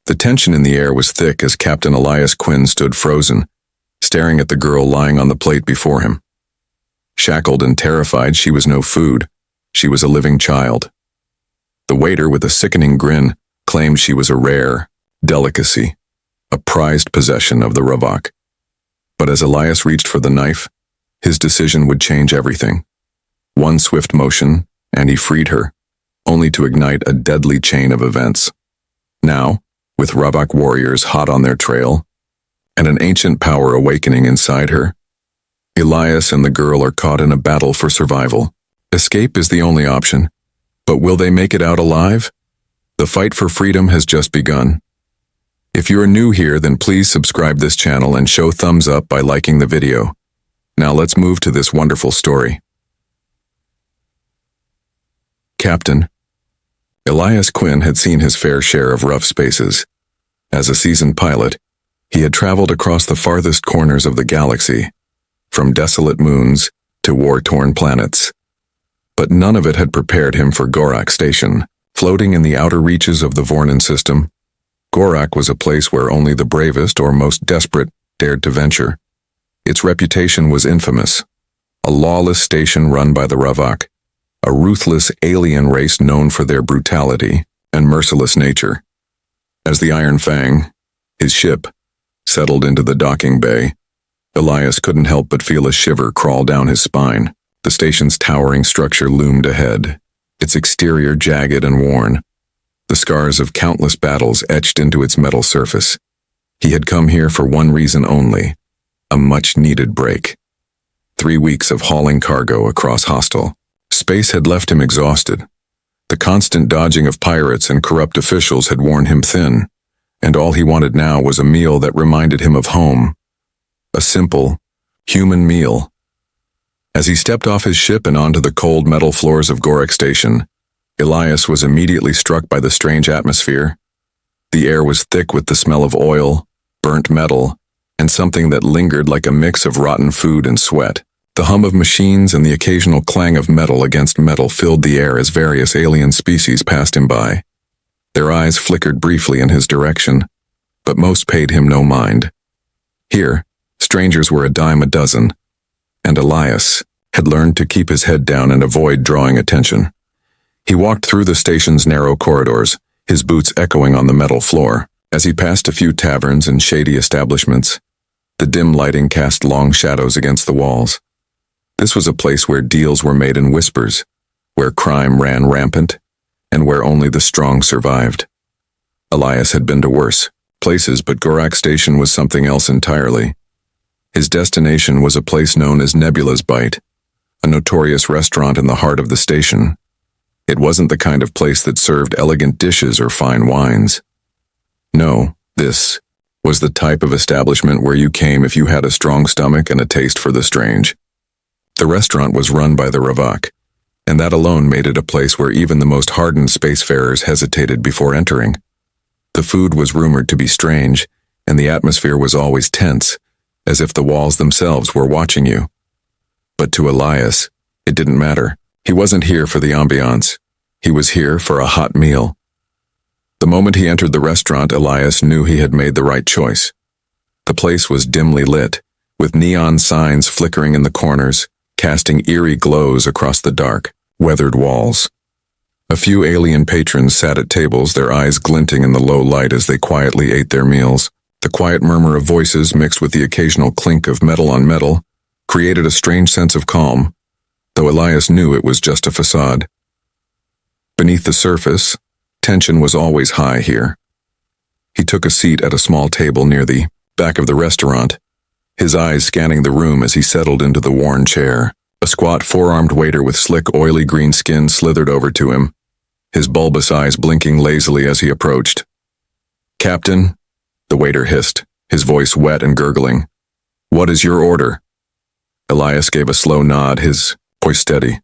The tension in the air was thick as Captain Elias Quinn stood frozen, staring at the girl lying on the plate before him. Shackled and terrified, she was no food. She was a living child. The waiter, with a sickening grin, claimed she was a rare delicacy, a prized possession of the Ravak. But as Elias reached for the knife, his decision would change everything. One swift motion, and he freed her, only to ignite a deadly chain of events. Now, with Ravak warriors hot on their trail, and an ancient power awakening inside her, Elias and the girl are caught in a battle for survival. Escape is the only option, but will they make it out alive? The fight for freedom has just begun. If you are new here, then please subscribe this channel and show thumbs up by liking the video. Now let's move to this wonderful story. Captain Elias Quinn had seen his fair share of rough spaces. As a seasoned pilot, he had traveled across the farthest corners of the galaxy, from desolate moons to war-torn planets. But none of it had prepared him for Gorak Station. Floating in the outer reaches of the Vornan system, Gorak was a place where only the bravest or most desperate dared to venture. Its reputation was infamous, a lawless station run by the Ravak, a ruthless alien race known for their brutality and merciless nature. As the Iron Fang, his ship, settled into the docking bay, Elias couldn't help but feel a shiver crawl down his spine. The station's towering structure loomed ahead, its exterior jagged and worn, the scars of countless battles etched into its metal surface. He had come here for one reason only, a much-needed break. 3 weeks of hauling cargo across hostile space had left him exhausted. The constant dodging of pirates and corrupt officials had worn him thin, and all he wanted now was a meal that reminded him of home. A simple, human meal. As he stepped off his ship and onto the cold metal floors of Gorak Station, Elias was immediately struck by the strange atmosphere. The air was thick with the smell of oil, burnt metal, and something that lingered like a mix of rotten food and sweat. The hum of machines and the occasional clang of metal against metal filled the air as various alien species passed him by. Their eyes flickered briefly in his direction, but most paid him no mind. Here, strangers were a dime a dozen, and Elias had learned to keep his head down and avoid drawing attention. He walked through the station's narrow corridors, his boots echoing on the metal floor. As he passed a few taverns and shady establishments, the dim lighting cast long shadows against the walls. This was a place where deals were made in whispers, where crime ran rampant, and where only the strong survived. Elias had been to worse places, but Gorak Station was something else entirely. His destination was a place known as Nebula's Bite, a notorious restaurant in the heart of the station. It wasn't the kind of place that served elegant dishes or fine wines. No, this was the type of establishment where you came if you had a strong stomach and a taste for the strange. The restaurant was run by the Ravak, and that alone made it a place where even the most hardened spacefarers hesitated before entering. The food was rumored to be strange, and the atmosphere was always tense, as if the walls themselves were watching you. But to Elias, it didn't matter. He wasn't here for the ambiance. He was here for a hot meal. The moment he entered the restaurant, Elias knew he had made the right choice. The place was dimly lit, with neon signs flickering in the corners, casting eerie glows across the dark, weathered walls. A few alien patrons sat at tables, their eyes glinting in the low light as they quietly ate their meals. The quiet murmur of voices mixed with the occasional clink of metal on metal created a strange sense of calm, though Elias knew it was just a facade. Beneath the surface, tension was always high here. He took a seat at a small table near the back of the restaurant, his eyes scanning the room as he settled into the worn chair. A squat four-armed waiter with slick, oily green skin slithered over to him, his bulbous eyes blinking lazily as he approached. "Captain," the waiter hissed, his voice wet and gurgling. "What is your order?" Elias gave a slow nod, his voice steady.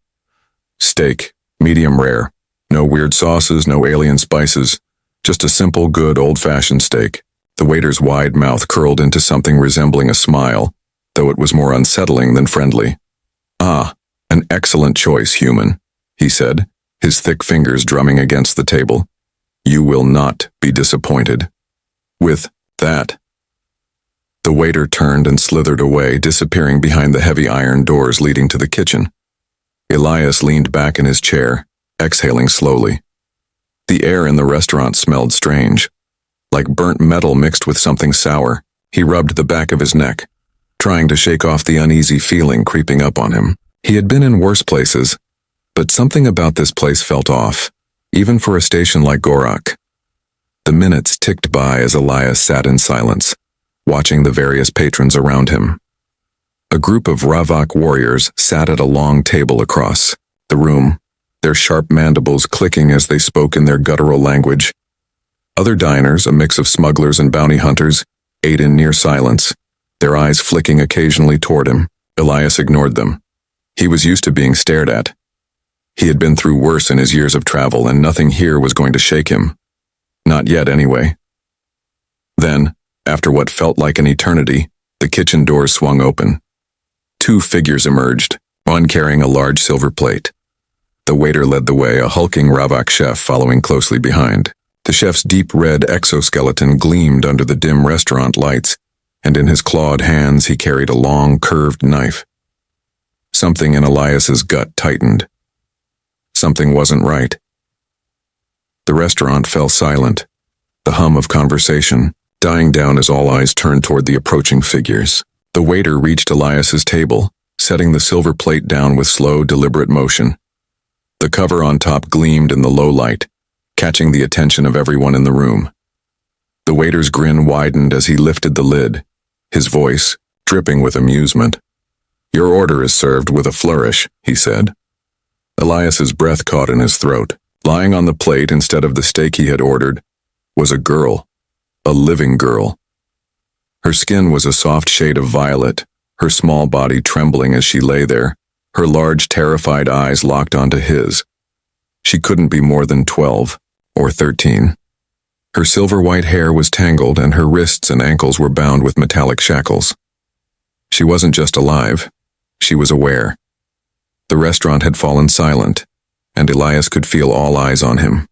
"Steak, medium rare. No weird sauces, no alien spices. Just a simple, good, old-fashioned steak." The waiter's wide mouth curled into something resembling a smile, though it was more unsettling than friendly. "Ah, an excellent choice, human," he said, his thick fingers drumming against the table. "You will not be disappointed." With that, the waiter turned and slithered away, disappearing behind the heavy iron doors leading to the kitchen. Elias leaned back in his chair, exhaling slowly. The air in the restaurant smelled strange, like burnt metal mixed with something sour. He rubbed the back of his neck, trying to shake off the uneasy feeling creeping up on him. He had been in worse places, but something about this place felt off, even for a station like Gorak. The minutes ticked by as Elias sat in silence, watching the various patrons around him. A group of Ravak warriors sat at a long table across the room, their sharp mandibles clicking as they spoke in their guttural language. Other diners, a mix of smugglers and bounty hunters, ate in near silence, their eyes flicking occasionally toward him. Elias ignored them. He was used to being stared at. He had been through worse in his years of travel, and nothing here was going to shake him. Not yet, anyway. Then, after what felt like an eternity, the kitchen doors swung open. Two figures emerged, one carrying a large silver plate. The waiter led the way, a hulking Ravak chef following closely behind. The chef's deep red exoskeleton gleamed under the dim restaurant lights, and in his clawed hands he carried a long, curved knife. Something in Elias's gut tightened. Something wasn't right. The restaurant fell silent, the hum of conversation dying down as all eyes turned toward the approaching figures. The waiter reached Elias's table, setting the silver plate down with slow, deliberate motion. The cover on top gleamed in the low light, catching the attention of everyone in the room. The waiter's grin widened as he lifted the lid, his voice dripping with amusement. "Your order is served," with a flourish, he said. Elias's breath caught in his throat. Lying on the plate instead of the steak he had ordered was a girl, a living girl. Her skin was a soft shade of violet, her small body trembling as she lay there, her large, terrified eyes locked onto his. She couldn't be more than 12 or 13. Her silver-white hair was tangled, and her wrists and ankles were bound with metallic shackles. She wasn't just alive, she was aware. The restaurant had fallen silent, and Elias could feel all eyes on him.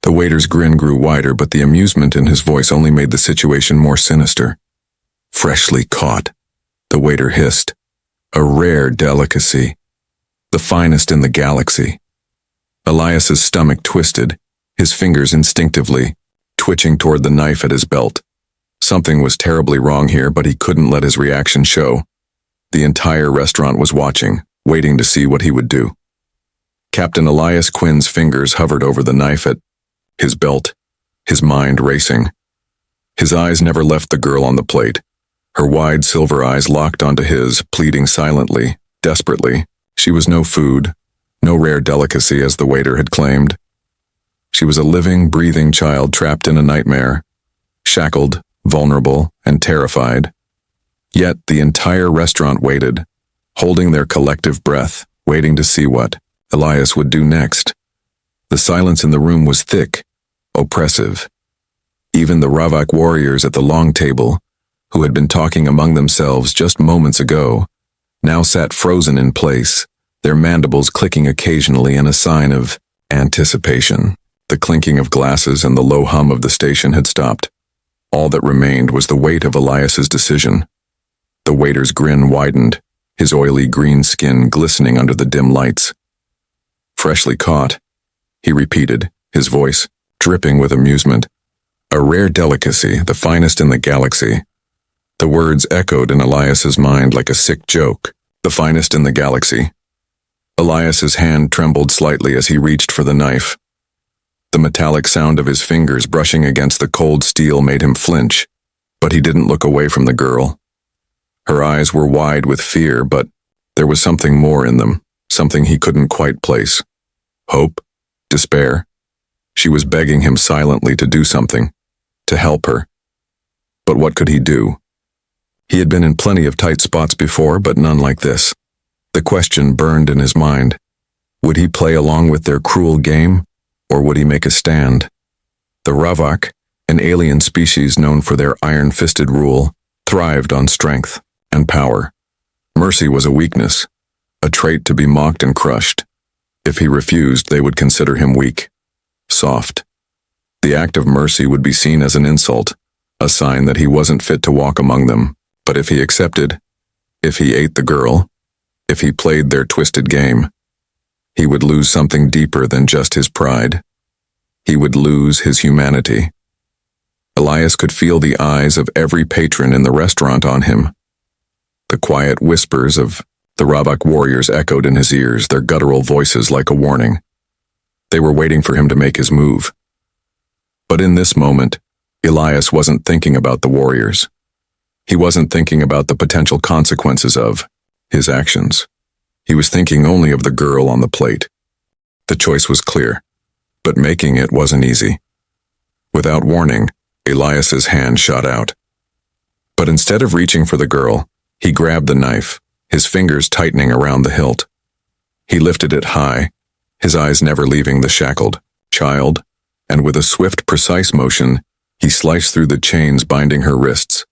The waiter's grin grew wider, but the amusement in his voice only made the situation more sinister. "Freshly caught," the waiter hissed. "A rare delicacy. The finest in the galaxy." Elias's stomach twisted, his fingers instinctively twitching toward the knife at his belt. Something was terribly wrong here, but he couldn't let his reaction show. The entire restaurant was watching, waiting to see what he would do. Captain Elias Quinn's fingers hovered over the knife at his belt, his mind racing. His eyes never left the girl on the plate, her wide silver eyes locked onto his, pleading silently, desperately. She was no food, no rare delicacy as the waiter had claimed. She was a living, breathing child trapped in a nightmare, shackled, vulnerable, and terrified. Yet the entire restaurant waited, holding their collective breath, waiting to see what Elias would do next. The silence in the room was thick, oppressive. Even the Ravak warriors at the long table, who had been talking among themselves just moments ago, now sat frozen in place, their mandibles clicking occasionally in a sign of anticipation. The clinking of glasses and the low hum of the station had stopped. All that remained was the weight of Elias's decision. The waiter's grin widened, his oily green skin glistening under the dim lights. "Freshly caught," he repeated, his voice dripping with amusement. "A rare delicacy, the finest in the galaxy." The words echoed in Elias's mind like a sick joke. The finest in the galaxy. Elias's hand trembled slightly as he reached for the knife. The metallic sound of his fingers brushing against the cold steel made him flinch, but he didn't look away from the girl. Her eyes were wide with fear, but there was something more in them, something he couldn't quite place. Hope? Despair? She was begging him silently to do something, to help her. But what could he do? He had been in plenty of tight spots before, but none like this. The question burned in his mind. Would he play along with their cruel game, or would he make a stand? The Ravak, an alien species known for their iron-fisted rule, thrived on strength and power. Mercy was a weakness, a trait to be mocked and crushed. If he refused, they would consider him weak, soft. The act of mercy would be seen as an insult, a sign that he wasn't fit to walk among them. But if he accepted, if he ate the girl, if he played their twisted game, he would lose something deeper than just his pride. He would lose his humanity. Elias could feel the eyes of every patron in the restaurant on him. The quiet whispers of the Ravak warriors echoed in his ears, their guttural voices like a warning. They were waiting for him to make his move. But in this moment, Elias wasn't thinking about the warriors. He wasn't thinking about the potential consequences of his actions. He was thinking only of the girl on the plate. The choice was clear, but making it wasn't easy. Without warning, Elias's hand shot out. But instead of reaching for the girl, he grabbed the knife, his fingers tightening around the hilt. He lifted it high, his eyes never leaving the shackled child, and with a swift, precise motion, he sliced through the chains binding her wrists.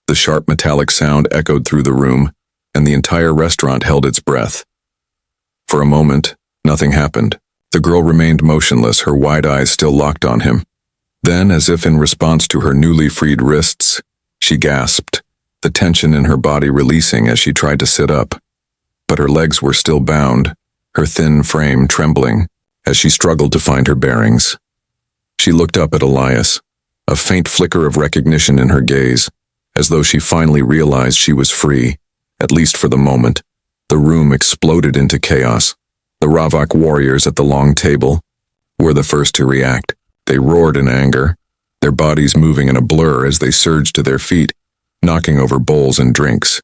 The sharp metallic sound echoed through the room, and the entire restaurant held its breath. For a moment, nothing happened. The girl remained motionless, her wide eyes still locked on him. Then, as if in response to her newly freed wrists, she gasped, the tension in her body releasing as she tried to sit up. But her legs were still bound, her thin frame trembling, as she struggled to find her bearings. She looked up at Elias, a faint flicker of recognition in her gaze, as though she finally realized she was free, at least for the moment. The room exploded into chaos. The Ravak warriors at the long table were the first to react. They roared in anger, their bodies moving in a blur as they surged to their feet, knocking over bowls and drinks.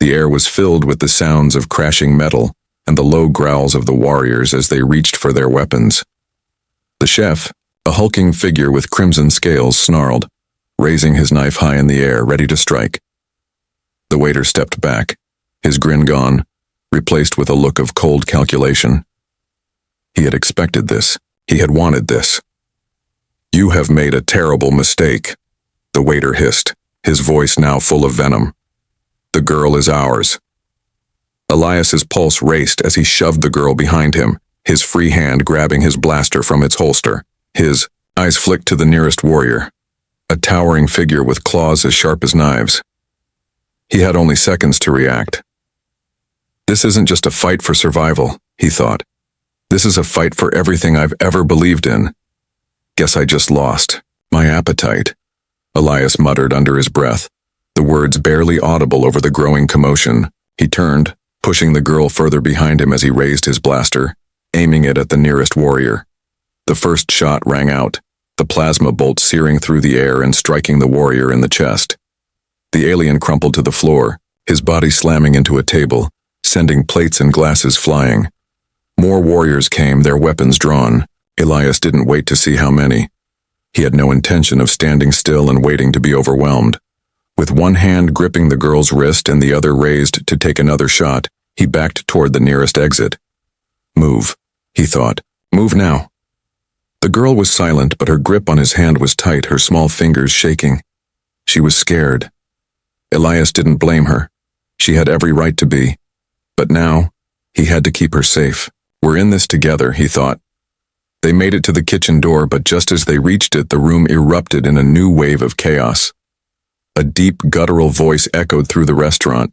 The air was filled with the sounds of crashing metal and the low growls of the warriors as they reached for their weapons. The chef, a hulking figure with crimson scales, snarled, raising his knife high in the air, ready to strike. The waiter stepped back, his grin gone, replaced with a look of cold calculation. He had expected this. He had wanted this. "You have made a terrible mistake," the waiter hissed, his voice now full of venom. "The girl is ours." Elias's pulse raced as he shoved the girl behind him, his free hand grabbing his blaster from its holster. His eyes flicked to the nearest warrior, a towering figure with claws as sharp as knives. He had only seconds to react. This isn't just a fight for survival, he thought. This is a fight for everything I've ever believed in. Guess I just lost my appetite, Elias muttered under his breath, the words barely audible over the growing commotion. He turned, pushing the girl further behind him as he raised his blaster, aiming it at the nearest warrior. The first shot rang out, the plasma bolt searing through the air and striking the warrior in the chest. The alien crumpled to the floor, his body slamming into a table, sending plates and glasses flying. More warriors came, their weapons drawn. Elias didn't wait to see how many. He had no intention of standing still and waiting to be overwhelmed. With one hand gripping the girl's wrist and the other raised to take another shot, he backed toward the nearest exit. Move, he thought. Move now. The girl was silent, but her grip on his hand was tight, her small fingers shaking. She was scared. Elias didn't blame her. She had every right to be. But now, he had to keep her safe. We're in this together, he thought. They made it to the kitchen door, but just as they reached it, the room erupted in a new wave of chaos. A deep, guttural voice echoed through the restaurant,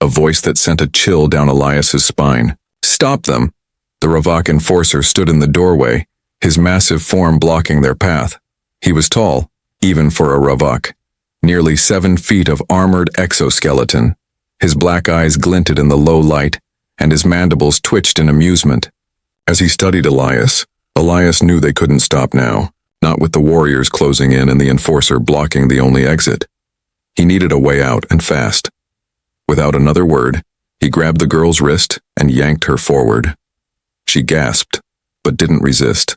a voice that sent a chill down Elias's spine. "Stop them!" The Ravak enforcer stood in the doorway, his massive form blocking their path. He was tall, even for a Ravak, nearly 7 feet of armored exoskeleton. His black eyes glinted in the low light, and his mandibles twitched in amusement. As he studied Elias knew they couldn't stop now, not with the warriors closing in and the enforcer blocking the only exit. He needed a way out, and fast. Without another word, he grabbed the girl's wrist and yanked her forward. She gasped, but didn't resist.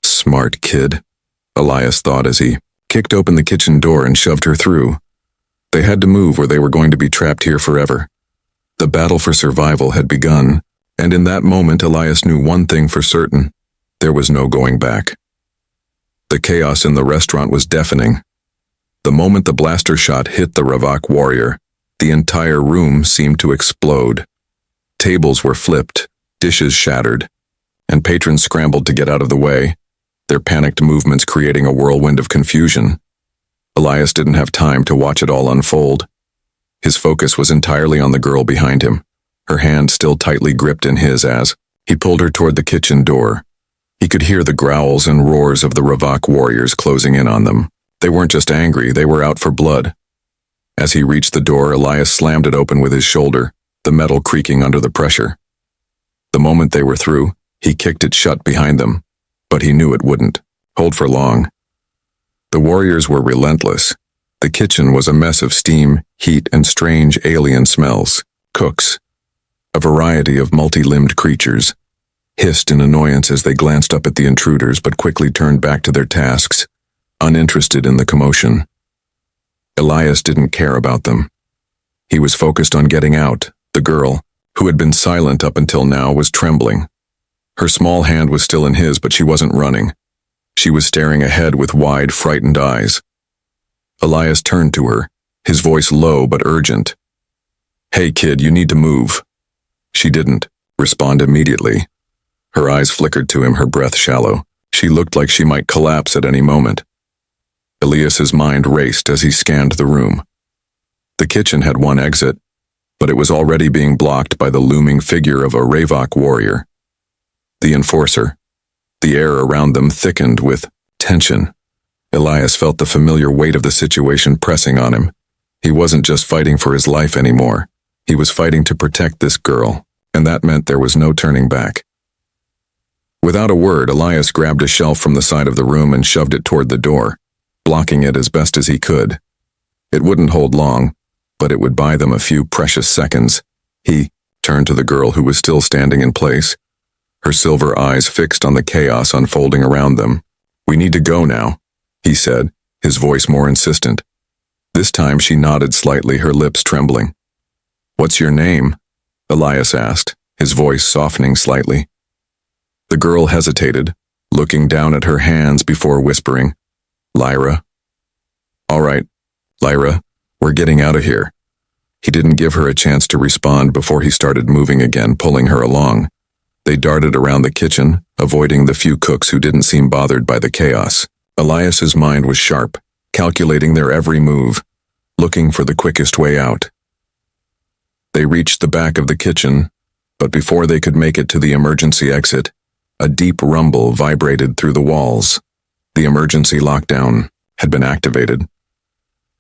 Smart kid, Elias thought as he kicked open the kitchen door and shoved her through. They had to move or they were going to be trapped here forever. The battle for survival had begun, and in that moment Elias knew one thing for certain. There was no going back. The chaos in the restaurant was deafening. The moment the blaster shot hit the Ravak warrior, the entire room seemed to explode. Tables were flipped, dishes shattered, and patrons scrambled to get out of the way, their panicked movements creating a whirlwind of confusion. Elias didn't have time to watch it all unfold. His focus was entirely on the girl behind him, her hand still tightly gripped in his as he pulled her toward the kitchen door. He could hear the growls and roars of the Ravak warriors closing in on them. They weren't just angry, they were out for blood. As he reached the door, Elias slammed it open with his shoulder, the metal creaking under the pressure. The moment they were through, he kicked it shut behind them, but he knew it wouldn't hold for long. The warriors were relentless. The kitchen was a mess of steam, heat, and strange alien smells. Cooks, a variety of multi-limbed creatures, hissed in annoyance as they glanced up at the intruders but quickly turned back to their tasks, uninterested in the commotion. Elias didn't care about them. He was focused on getting out. The girl, who had been silent up until now, was trembling. Her small hand was still in his, but she wasn't running. She was staring ahead with wide, frightened eyes. Elias turned to her, his voice low but urgent. "Hey kid, you need to move." She didn't respond immediately. Her eyes flickered to him, her breath shallow. She looked like she might collapse at any moment. Elias's mind raced as he scanned the room. The kitchen had one exit, but it was already being blocked by the looming figure of a Ravak warrior. The enforcer. The air around them thickened with tension. Elias felt the familiar weight of the situation pressing on him. He wasn't just fighting for his life anymore. He was fighting to protect this girl, and that meant there was no turning back. Without a word, Elias grabbed a shelf from the side of the room and shoved it toward the door, blocking it as best as he could. It wouldn't hold long, but it would buy them a few precious seconds. He turned to the girl who was still standing in place, her silver eyes fixed on the chaos unfolding around them. "We need to go now," he said, his voice more insistent. This time she nodded slightly, her lips trembling. "What's your name?" Elias asked, his voice softening slightly. The girl hesitated, looking down at her hands before whispering, "Lyra." "All right, Lyra, we're getting out of here." He didn't give her a chance to respond before he started moving again, pulling her along. They darted around the kitchen, avoiding the few cooks who didn't seem bothered by the chaos. Elias's mind was sharp, calculating their every move, looking for the quickest way out. They reached the back of the kitchen, but before they could make it to the emergency exit, a deep rumble vibrated through the walls. The emergency lockdown had been activated.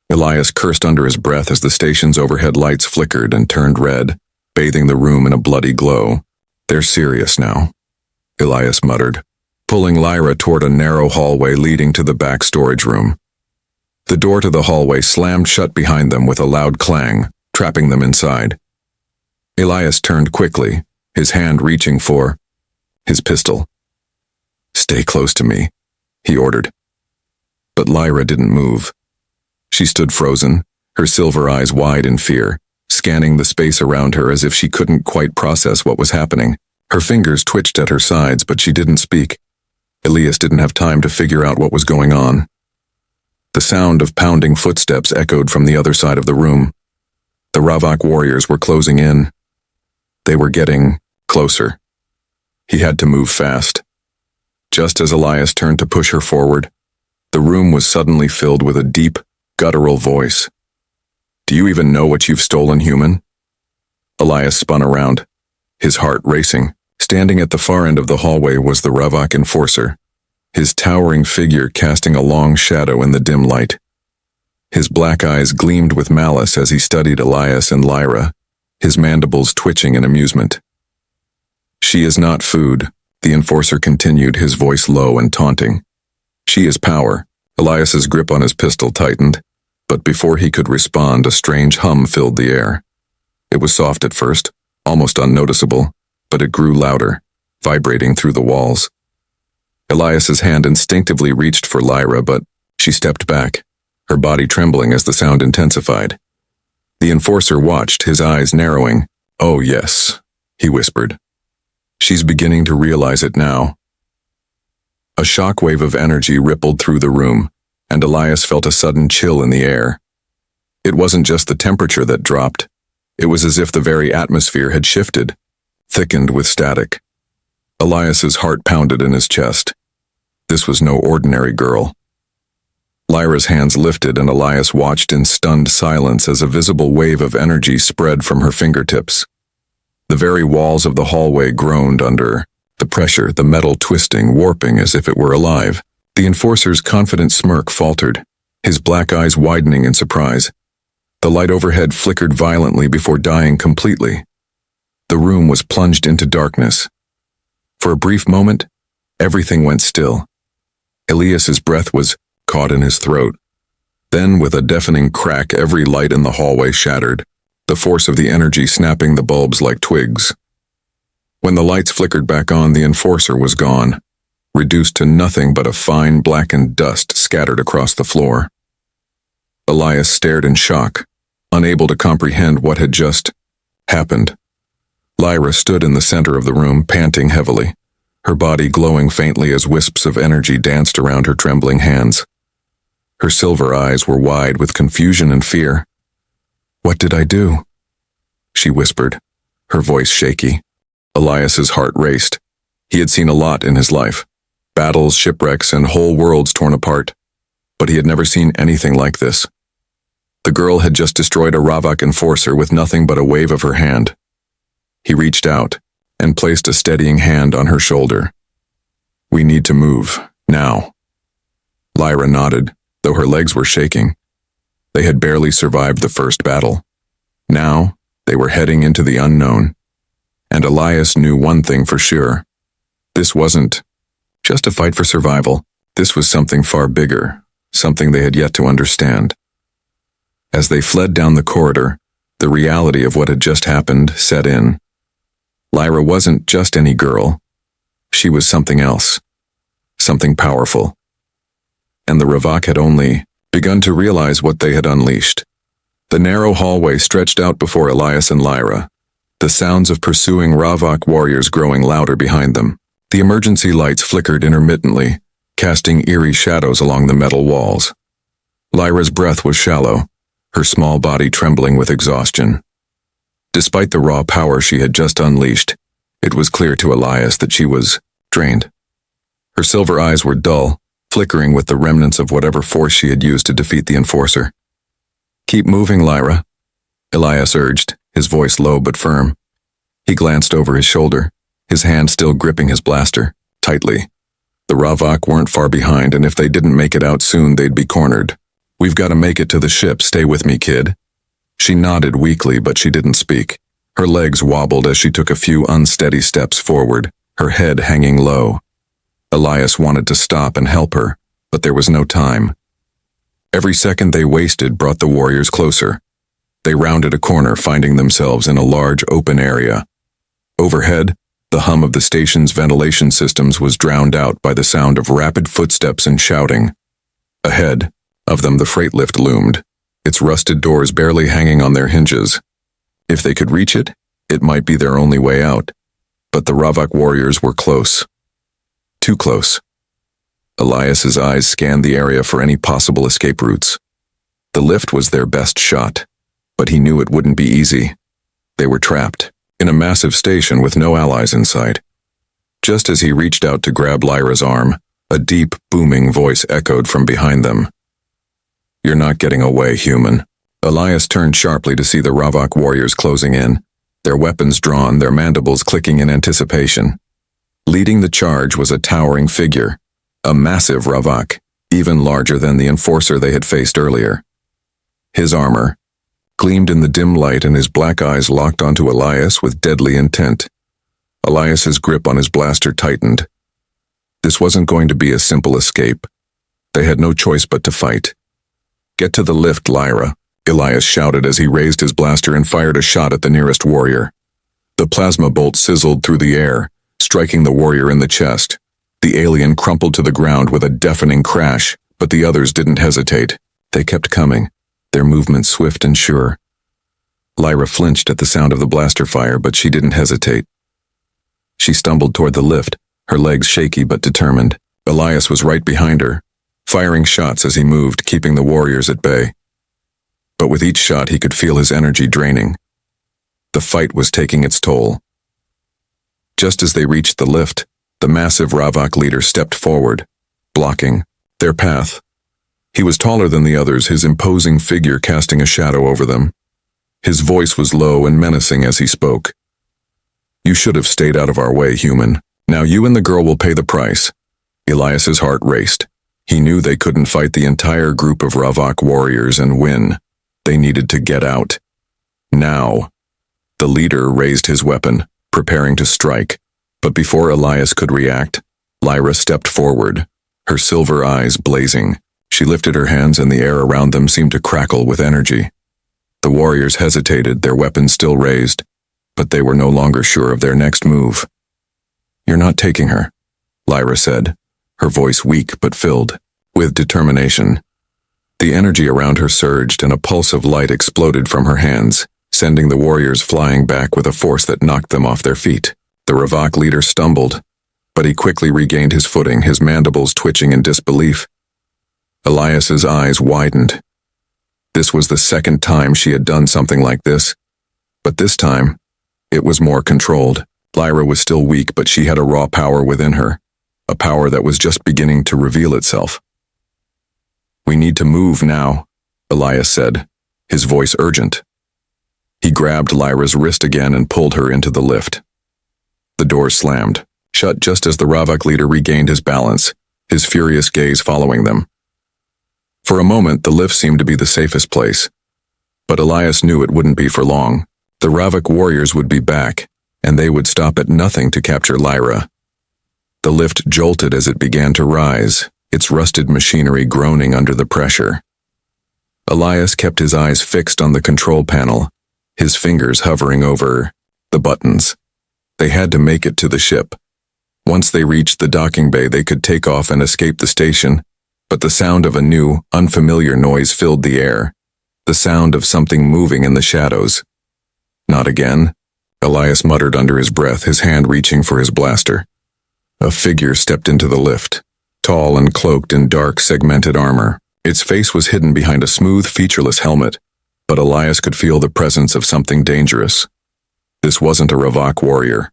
Elias cursed under his breath as the station's overhead lights flickered and turned red, bathing the room in a bloody glow. "They're serious now," Elias muttered, pulling Lyra toward a narrow hallway leading to the back storage room. The door to the hallway slammed shut behind them with a loud clang, trapping them inside. Elias turned quickly, his hand reaching for his pistol. "Stay close to me," he ordered. But Lyra didn't move. She stood frozen, her silver eyes wide in fear, scanning the space around her as if she couldn't quite process what was happening. Her fingers twitched at her sides, but she didn't speak. Elias didn't have time to figure out what was going on. The sound of pounding footsteps echoed from the other side of the room. The Ravak warriors were closing in. They were getting closer. He had to move fast. Just as Elias turned to push her forward, the room was suddenly filled with a deep, guttural voice. "Do you even know what you've stolen, human?" Elias spun around, his heart racing. Standing at the far end of the hallway was the Ravak enforcer, his towering figure casting a long shadow in the dim light. His black eyes gleamed with malice as he studied Elias and Lyra, his mandibles twitching in amusement. "She is not food," the enforcer continued, his voice low and taunting. "She is power." Elias's grip on his pistol tightened, but before he could respond, a strange hum filled the air. It was soft at first, almost unnoticeable, but it grew louder, vibrating through the walls. Elias's hand instinctively reached for Lyra, but she stepped back, her body trembling as the sound intensified. The enforcer watched, his eyes narrowing. "Oh yes," he whispered. "She's beginning to realize it now." A shockwave of energy rippled through the room, and Elias felt a sudden chill in the air. It wasn't just the temperature that dropped. It was as if the very atmosphere had shifted, thickened with static. Elias's heart pounded in his chest. This was no ordinary girl. Lyra's hands lifted and Elias watched in stunned silence as a visible wave of energy spread from her fingertips. The very walls of the hallway groaned under the pressure, the metal twisting, warping as if it were alive. The enforcer's confident smirk faltered, his black eyes widening in surprise. The light overhead flickered violently before dying completely. The room was plunged into darkness. For a brief moment, everything went still. Elias's breath was caught in his throat. Then, with a deafening crack, every light in the hallway shattered, the force of the energy snapping the bulbs like twigs. When the lights flickered back on, the enforcer was gone, reduced to nothing but a fine blackened dust scattered across the floor. Elias stared in shock, unable to comprehend what had just happened. Lyra stood in the center of the room, panting heavily, her body glowing faintly as wisps of energy danced around her trembling hands. Her silver eyes were wide with confusion and fear. "What did I do?" she whispered, her voice shaky. Elias's heart raced. He had seen a lot in his life, battles, shipwrecks, and whole worlds torn apart, but he had never seen anything like this. The girl had just destroyed a Ravak enforcer with nothing but a wave of her hand. He reached out and placed a steadying hand on her shoulder. "We need to move, now." Lyra nodded, though her legs were shaking. They had barely survived the first battle. Now, they were heading into the unknown. And Elias knew one thing for sure. This wasn't just a fight for survival. This was something far bigger, something they had yet to understand. As they fled down the corridor, the reality of what had just happened set in. Lyra wasn't just any girl. She was something else, something powerful. And the Ravak had only begun to realize what they had unleashed. The narrow hallway stretched out before Elias and Lyra, the sounds of pursuing Ravak warriors growing louder behind them. The emergency lights flickered intermittently, casting eerie shadows along the metal walls. Lyra's breath was shallow, her small body trembling with exhaustion. Despite the raw power she had just unleashed, it was clear to Elias that she was drained. Her silver eyes were dull, flickering with the remnants of whatever force she had used to defeat the enforcer. "Keep moving, Lyra," Elias urged, his voice low but firm. He glanced over his shoulder, his hand still gripping his blaster, tightly. The Ravak weren't far behind, and if they didn't make it out soon, they'd be cornered. "We've got to make it to the ship. Stay with me, kid." She nodded weakly, but she didn't speak. Her legs wobbled as she took a few unsteady steps forward, her head hanging low. Elias wanted to stop and help her, but there was no time. Every second they wasted brought the warriors closer. They rounded a corner, finding themselves in a large open area. Overhead, the hum of the station's ventilation systems was drowned out by the sound of rapid footsteps and shouting. Ahead of them the freight lift loomed, its rusted doors barely hanging on their hinges. If they could reach it, it might be their only way out. But the Ravak warriors were close. Too close. Elias's eyes scanned the area for any possible escape routes. The lift was their best shot, but he knew it wouldn't be easy. They were trapped in a massive station with no allies in sight. Just as he reached out to grab Lyra's arm, a deep, booming voice echoed from behind them. "You're not getting away, human." Elias turned sharply to see the Ravak warriors closing in, their weapons drawn, their mandibles clicking in anticipation. Leading the charge was a towering figure, a massive Ravak, even larger than the enforcer they had faced earlier. His armor gleamed in the dim light, and his black eyes locked onto Elias with deadly intent. Elias's grip on his blaster tightened. This wasn't going to be a simple escape. They had no choice but to fight. "Get to the lift, Lyra," Elias shouted as he raised his blaster and fired a shot at the nearest warrior. The plasma bolt sizzled through the air, striking the warrior in the chest. The alien crumpled to the ground with a deafening crash, but the others didn't hesitate. They kept coming, their movements swift and sure. Lyra flinched at the sound of the blaster fire, but she didn't hesitate. She stumbled toward the lift, her legs shaky but determined. Elias was right behind her, firing shots as he moved, keeping the warriors at bay. But with each shot he could feel his energy draining. The fight was taking its toll. Just as they reached the lift, the massive Ravak leader stepped forward, blocking their path. He was taller than the others, his imposing figure casting a shadow over them. His voice was low and menacing as he spoke. "You should have stayed out of our way, human. Now you and the girl will pay the price." Elias's heart raced. He knew they couldn't fight the entire group of Ravak warriors and win. They needed to get out. Now. The leader raised his weapon, preparing to strike. But before Elias could react, Lyra stepped forward, her silver eyes blazing. She lifted her hands and the air around them seemed to crackle with energy. The warriors hesitated, their weapons still raised, but they were no longer sure of their next move. "You're not taking her," Lyra said, her voice weak but filled with determination. The energy around her surged and a pulse of light exploded from her hands, sending the warriors flying back with a force that knocked them off their feet. The Ravak leader stumbled, but he quickly regained his footing, his mandibles twitching in disbelief. Elias's eyes widened. This was the second time she had done something like this, but this time, it was more controlled. Lyra was still weak, but she had a raw power within her, a power that was just beginning to reveal itself. "We need to move now," Elias said, his voice urgent. He grabbed Lyra's wrist again and pulled her into the lift. The doors slammed, shut just as the Ravak leader regained his balance, his furious gaze following them. For a moment, the lift seemed to be the safest place, but Elias knew it wouldn't be for long. The Ravak warriors would be back, and they would stop at nothing to capture Lyra. The lift jolted as it began to rise, its rusted machinery groaning under the pressure. Elias kept his eyes fixed on the control panel, his fingers hovering over the buttons. They had to make it to the ship. Once they reached the docking bay, they could take off and escape the station, but the sound of a new, unfamiliar noise filled the air, the sound of something moving in the shadows. "Not again," Elias muttered under his breath, his hand reaching for his blaster. A figure stepped into the lift, tall and cloaked in dark, segmented armor. Its face was hidden behind a smooth, featureless helmet, but Elias could feel the presence of something dangerous. This wasn't a Ravak warrior.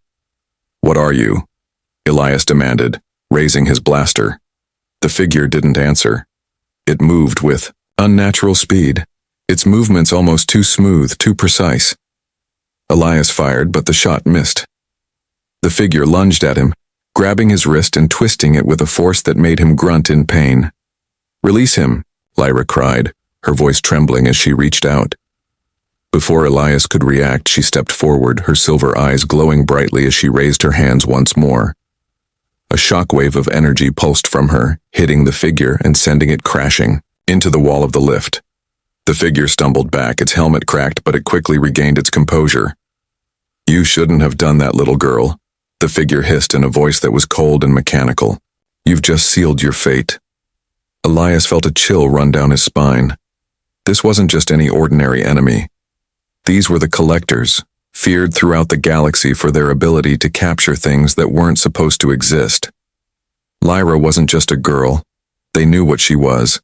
"What are you?" Elias demanded, raising his blaster. The figure didn't answer. It moved with unnatural speed, its movements almost too smooth, too precise. Elias fired, but the shot missed. The figure lunged at him, grabbing his wrist and twisting it with a force that made him grunt in pain. "Release him," Lyra cried, her voice trembling as she reached out. Before Elias could react, she stepped forward, her silver eyes glowing brightly as she raised her hands once more. A shockwave of energy pulsed from her, hitting the figure and sending it crashing into the wall of the lift. The figure stumbled back, its helmet cracked, but it quickly regained its composure. "You shouldn't have done that, little girl," the figure hissed in a voice that was cold and mechanical. "You've just sealed your fate." Elias felt a chill run down his spine. This wasn't just any ordinary enemy. These were the Collectors, feared throughout the galaxy for their ability to capture things that weren't supposed to exist. Lyra wasn't just a girl. They knew what she was,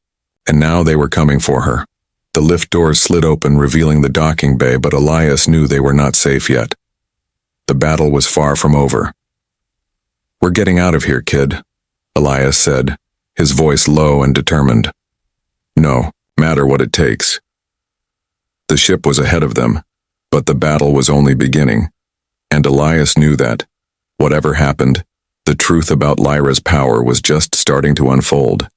and now they were coming for her. The lift doors slid open, revealing the docking bay, but Elias knew they were not safe yet. The battle was far from over. "We're getting out of here, kid," Elias said, his voice low and determined. "No matter what it takes." The ship was ahead of them, but the battle was only beginning, and Elias knew that, whatever happened, the truth about Lyra's power was just starting to unfold.